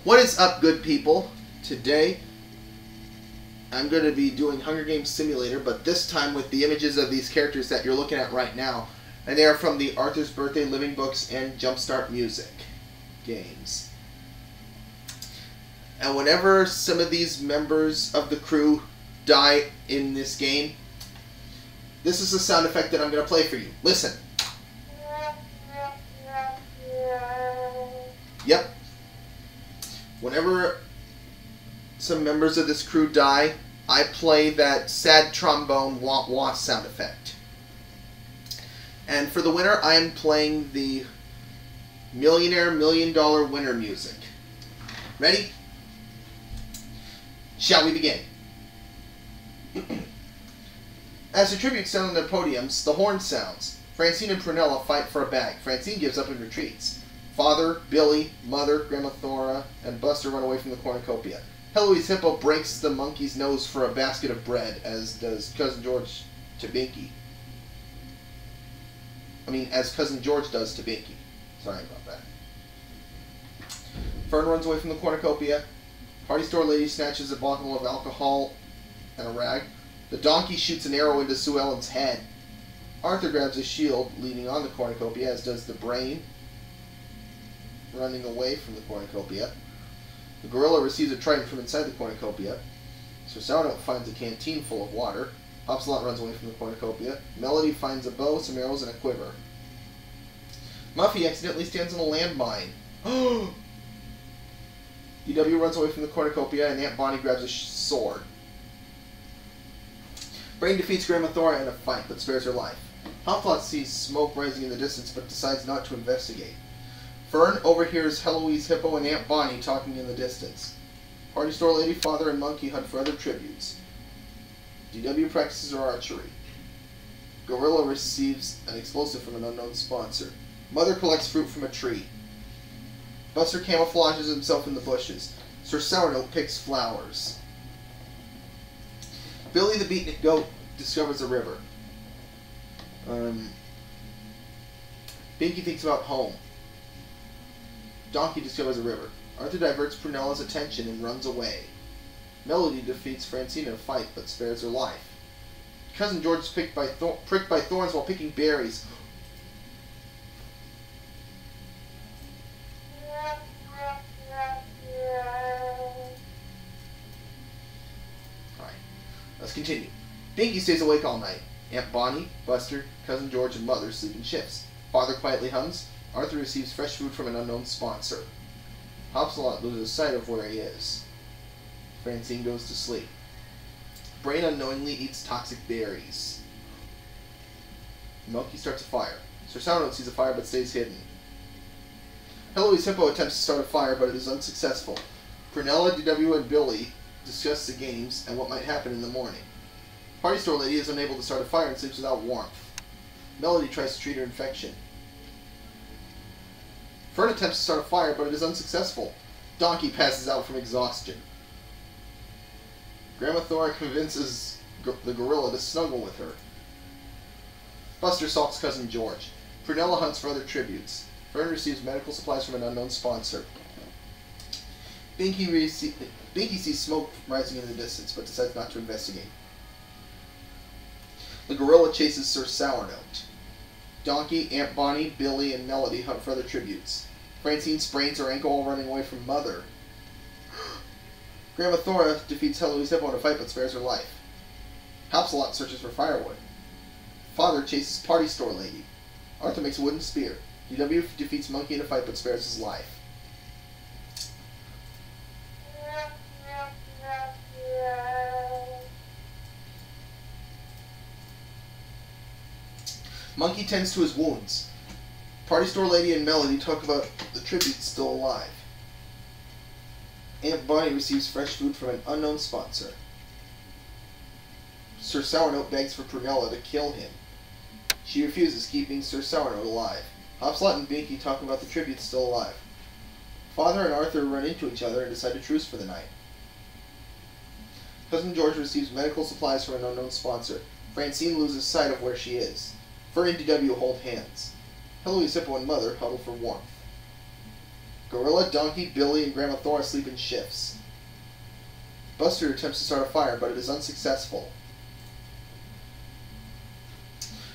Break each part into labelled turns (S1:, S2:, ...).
S1: What is up, good people? Today, I'm going to be doing Hunger Games Simulator, but this time with the images of these characters that you're looking at right now. And they are from the Arthur's Birthday Living Books and Jumpstart Music games. And whenever some of these members of the crew die in this game, this is the sound effect that I'm going to play for you. Listen. Yep. Whenever some members of this crew die, I play that sad trombone wah wah sound effect. And for the winner, I am playing the Millionaire Million Dollar winner music. Ready? Shall we begin? As the tribute sound on their podiums, the horn sounds. Francine and Prunella fight for a bag. Francine gives up and retreats. Father, Billy, Mother, Grandma Thora, and Buster run away from the cornucopia. Heloise Hippo breaks the monkey's nose for a basket of bread, as does Cousin George to Binky. As Cousin George does to Binky. Sorry about that. Fern runs away from the cornucopia. Party store lady snatches a bottle of alcohol and a rag. The donkey shoots an arrow into Sue Ellen's head. Arthur grabs a shield leaning on the cornucopia, as does the brain, running away from the cornucopia. The gorilla receives a trident from inside the cornucopia. Sir Sourdough finds a canteen full of water. Hopsalot runs away from the cornucopia. Melody finds a bow, some arrows, and a quiver. Muffy accidentally stands on a landmine. DW runs away from the cornucopia, and Aunt Bonnie grabs a sword. Brain defeats Grandma Thora in a fight, but spares her life. Hopsalot sees smoke rising in the distance, but decides not to investigate. Fern overhears Heloise Hippo and Aunt Bonnie talking in the distance. Party store lady, Father, and Monkey hunt for other tributes. DW practices her archery. Gorilla receives an explosive from an unknown sponsor. Mother collects fruit from a tree. Buster camouflages himself in the bushes. Sir Sourdough picks flowers. Billy the Beatnik Goat discovers a river. Binky thinks about home. Donkey discovers a river. Arthur diverts Prunella's attention and runs away. Melody defeats Francine in a fight, but spares her life. Cousin George is pricked by thorns while picking berries. Alright, let's continue. Binky stays awake all night. Aunt Bonnie, Buster, Cousin George, and Mother sleep in shifts. Father quietly hums. Arthur receives fresh food from an unknown sponsor. Hopsalot loses sight of where he is. Francine goes to sleep. Brain unknowingly eats toxic berries. Monkey starts a fire. Sir Sourdough sees a fire but stays hidden. Heloise Hippo attempts to start a fire, but it is unsuccessful. Prunella, DW, and Billy discuss the games and what might happen in the morning. Party store lady is unable to start a fire and sleeps without warmth. Melody tries to treat her infection. Fern attempts to start a fire, but it is unsuccessful. Donkey passes out from exhaustion. Grandma Thora convinces the gorilla to snuggle with her. Buster stalks Cousin George. Prunella hunts for other tributes. Fern receives medical supplies from an unknown sponsor. Binky sees smoke rising in the distance, but decides not to investigate. The gorilla chases Sir Sourdough. Donkey, Aunt Bonnie, Billy, and Melody hunt for other tributes. Francine sprains her ankle while running away from Mother. Grandma Thora defeats Heloise Hippo in a fight but spares her life. Hopsalot searches for firewood. Father chases Party store lady. Arthur makes a wooden spear. DW defeats Monkey in a fight but spares his life. Monkey tends to his wounds. Party store lady and Melody talk about the tributes still alive. Aunt Bonnie receives fresh food from an unknown sponsor. Sir Sourdough begs for Prunella to kill him. She refuses, keeping Sir Sourdough alive. Hopsalot and Binky talk about the tributes still alive. Father and Arthur run into each other and decide to truce for the night. Cousin George receives medical supplies from an unknown sponsor. Francine loses sight of where she is. Fern and DW hold hands. Heloise Hippo and Mother huddle for warmth. Gorilla, Donkey, Billy, and Grandma Thora sleep in shifts. Buster attempts to start a fire, but it is unsuccessful.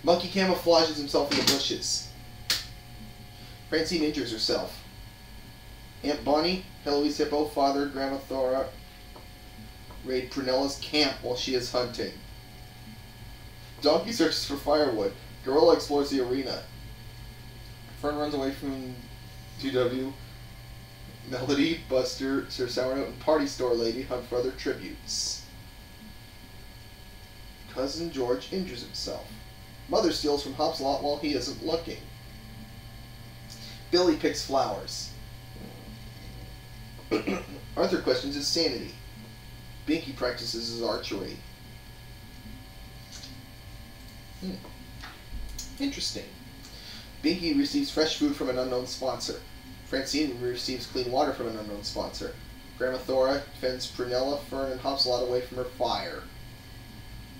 S1: Monkey camouflages himself in the bushes. Francine injures herself. Aunt Bonnie, Heloise Hippo, Father, Grandma Thora raid Prunella's camp while she is hunting. Donkey searches for firewood. Gorilla explores the arena. Fern runs away from DW. Melody, Buster, Sir Sournote, and Party Store Lady hunt for other tributes. Cousin George injures himself. Mother steals from Hop's lot while he isn't looking. Billy picks flowers. Arthur questions his sanity. Binky practices his archery. Interesting. Binky receives fresh food from an unknown sponsor. Francine receives clean water from an unknown sponsor. Grandma Thora fends Prunella, Fern, and Hopslot away from her fire.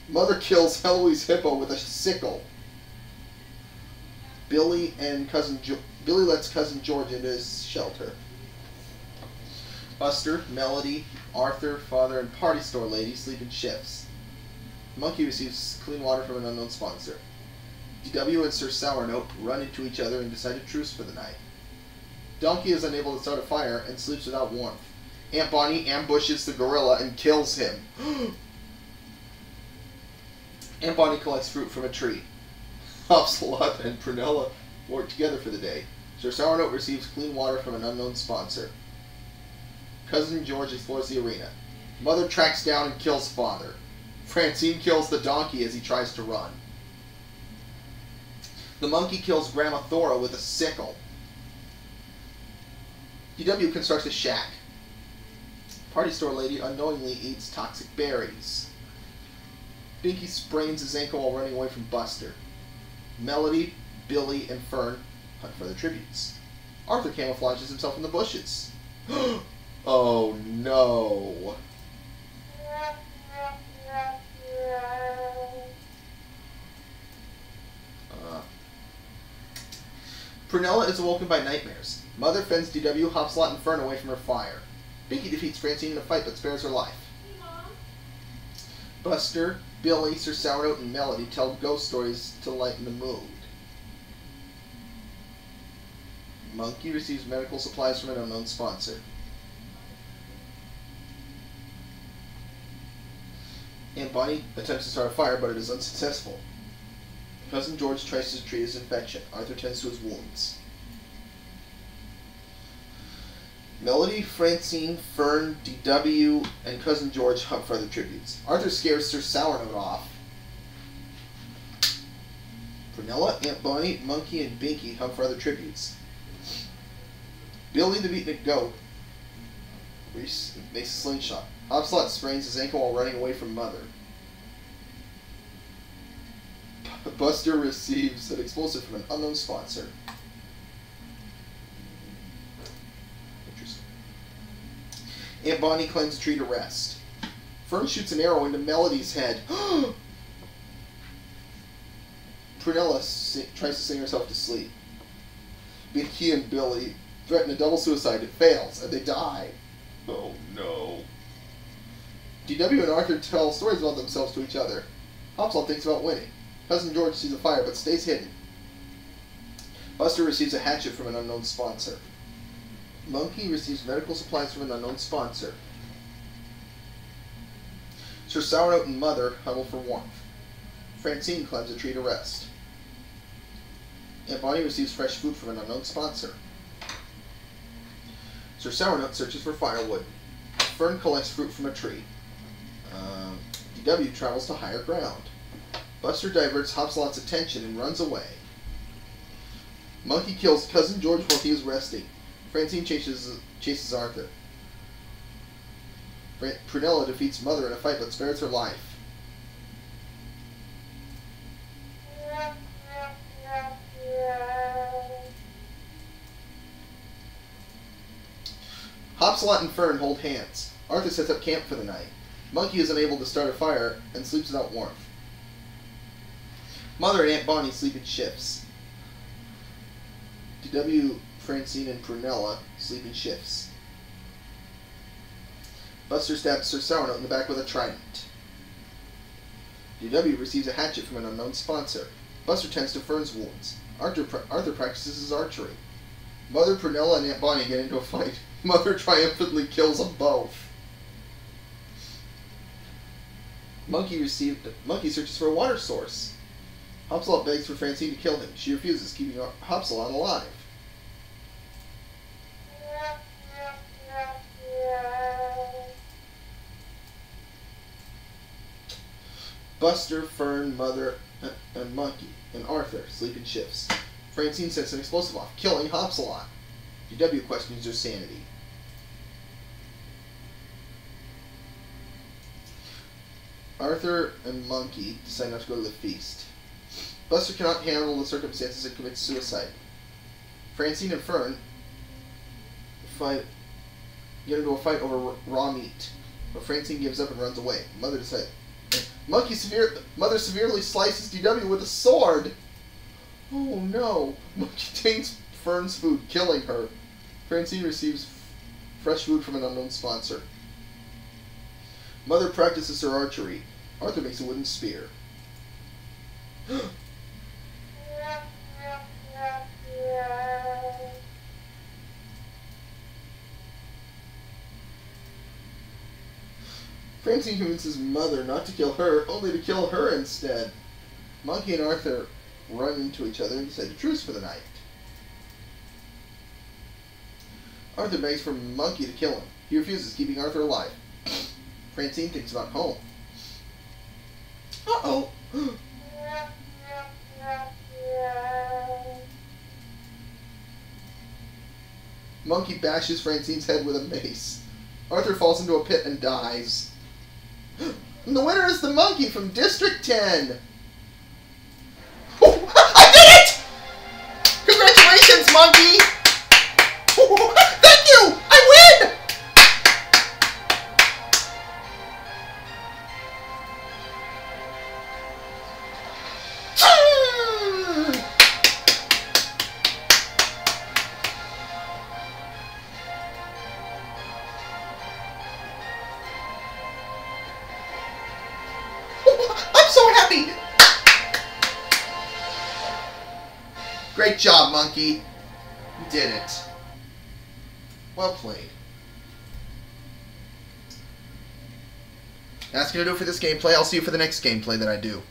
S1: Mother kills Heloise Hippo with a sickle. Billy lets Cousin George into his shelter. Buster, Melody, Arthur, Father, and Party Store Lady sleep in shifts. Monkey receives clean water from an unknown sponsor. DW and Sir Sournote run into each other and decide a truce for the night. Donkey is unable to start a fire and sleeps without warmth. Aunt Bonnie ambushes the gorilla and kills him. Aunt Bonnie collects fruit from a tree. Hopsalot and Prunella work together for the day. Sir Sournote receives clean water from an unknown sponsor. Cousin George explores the arena. Mother tracks down and kills Father. Francine kills the donkey as he tries to run. The monkey kills Grandma Thora with a sickle. DW constructs a shack. Party Store Lady unknowingly eats toxic berries. Binky sprains his ankle while running away from Buster. Melody, Billy, and Fern hunt for their tributes. Arthur camouflages himself in the bushes. Oh no. Prunella is awoken by nightmares. Mother fends DW, Hopslot, and Fern away from her fire. Binky defeats Francine in a fight but spares her life. Hey, Mom. Buster, Billy, Sir Sournote, and Melody tell ghost stories to lighten the mood. Monkey receives medical supplies from an unknown sponsor. Aunt Bonnie attempts to start a fire, but it is unsuccessful. Cousin George tries to treat his infection. Arthur tends to his wounds. Melody, Francine, Fern, DW, and Cousin George hunt for other tributes. Arthur scares Sir Sournote off. Prunella, Aunt Bonnie, Monkey, and Binky hunt for other tributes. Billy the beatnik goat makes a slingshot. Hopslot sprains his ankle while running away from Mother. Buster receives an explosive from an unknown sponsor. Interesting. Aunt Bonnie climbs a tree to rest. Fern shoots an arrow into Melody's head. Prunella tries to sing herself to sleep. Binky and Billy threaten a double suicide. It fails, and they die. Oh no. DW and Arthur tell stories about themselves to each other. Hopslot thinks about winning. Cousin George sees a fire but stays hidden. Buster receives a hatchet from an unknown sponsor. Monkey receives medical supplies from an unknown sponsor. Sir Sournote and Mother huddle for warmth. Francine climbs a tree to rest. Aunt Bonnie receives fresh food from an unknown sponsor. Sir Sournote searches for firewood. Fern collects fruit from a tree. DW travels to higher ground. Buster diverts Hopslot's attention and runs away. Monkey kills Cousin George while he is resting. Francine chases Arthur. Prunella defeats Mother in a fight but spares her life. Hopslot and Fern hold hands. Arthur sets up camp for the night. Monkey is unable to start a fire and sleeps without warmth. Mother and Aunt Bonnie sleep in shifts. DW Francine and Prunella sleep in shifts. Buster stabs Sir Sournote in the back with a trident. DW receives a hatchet from an unknown sponsor. Buster tends to Fern's wounds. Arthur practices his archery. Mother, Prunella, and Aunt Bonnie get into a fight. Mother triumphantly kills them both. Monkey searches for a water source. Hopsalot begs for Francine to kill him. She refuses, keeping Hopsalot alive. Buster, Fern, Mother, and Monkey, and Arthur sleep in shifts. Francine sets an explosive off, killing Hopsalot. DW questions her sanity. Arthur and Monkey decide not to go to the feast. Buster cannot handle the circumstances and commits suicide. Francine and Fern get into a fight over raw meat, but Francine gives up and runs away. Mother severely slices DW with a sword. Oh no! Monkey taints Fern's food, killing her. Francine receives fresh food from an unknown sponsor. Mother practices her archery. Arthur makes a wooden spear. Francine convinces Mother not to kill her, only to kill her instead. Monkey and Arthur run into each other and decide to truce for the night. Arthur begs for Monkey to kill him. He refuses, keeping Arthur alive. Francine thinks about home. Uh-oh! Monkey bashes Francine's head with a mace. Arthur falls into a pit and dies. And the winner is the monkey from District 10! Oh, I did it! Congratulations, monkey! Thank you! I win! I'm so happy! Great job, monkey. You did it. Well played. That's going to do it for this gameplay. I'll see you for the next gameplay that I do.